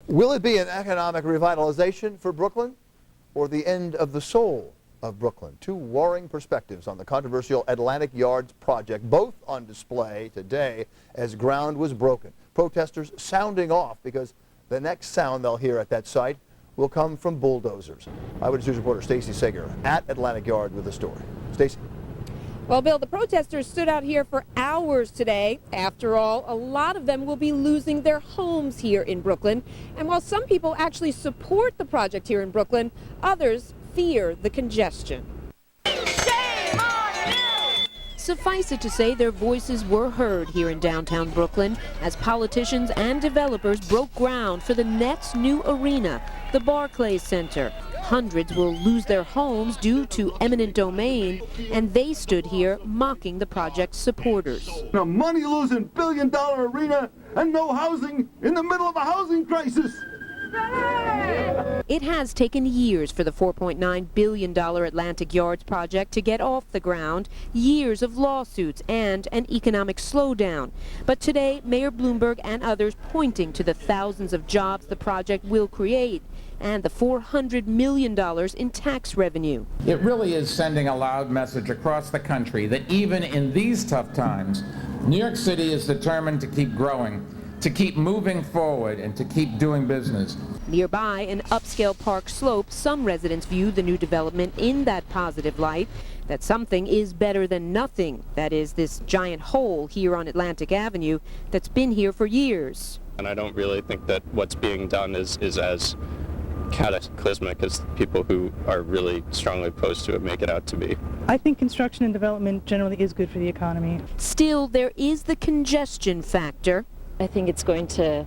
Will it be an economic revitalization for Brooklyn or the end of the soul of Brooklyn? Two warring perspectives on the controversial Atlantic Yards project, both on display today as ground was broken. Protesters sounding off because the next sound they'll hear at that site will come from bulldozers. Eyewitness News reporter Stacey Sager at Atlantic Yard with the story. Stacey. Well, Bill, the protesters stood out here for hours today. After all, a lot of them will be losing their homes here in Brooklyn. And while some people actually support the project here in Brooklyn, others fear the congestion. Shame on you! Suffice it to say, their voices were heard here in downtown Brooklyn as politicians and developers broke ground for the Nets' new arena, the Barclays Center. Hundreds will lose their homes due to eminent domain, and they stood here mocking the project's supporters. A money-losing billion-dollar arena and no housing in the middle of a housing crisis. It has taken years for the $4.9 billion Atlantic Yards project to get off the ground, years of lawsuits and an economic slowdown. But today, Mayor Bloomberg and others pointing to the thousands of jobs the project will create and the $400 million in tax revenue. It really is sending a loud message across the country that even in these tough times, New York City is determined to keep growing, to keep moving forward, and to keep doing business. Nearby, in upscale Park Slope, some residents view the new development in that positive light, that something is better than nothing. That is, this giant hole here on Atlantic Avenue that's been here for years. And I don't really think that what's being done is as cataclysmic as people who are really strongly opposed to it make it out to be. I think construction and development generally is good for the economy. Still, there is the congestion factor. I think it's going to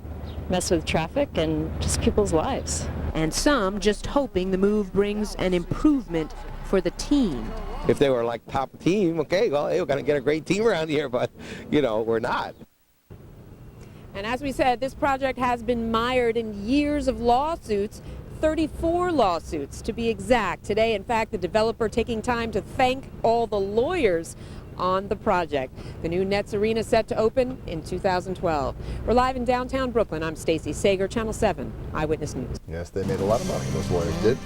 mess with traffic and just people's lives. And some just hoping the move brings an improvement for the team. If they were like top team, okay, well, we're going to get a great team around here, but, you know, we're not. And as we said, this project has been mired in years of lawsuits, 34 lawsuits to be exact. Today, in fact, the developer taking time to thank all the lawyers on the project. The new Nets Arena set to open in 2012. We're live in downtown Brooklyn. I'm Stacey Sager, Channel 7 Eyewitness News. Yes, they made a lot of money, those lawyers did.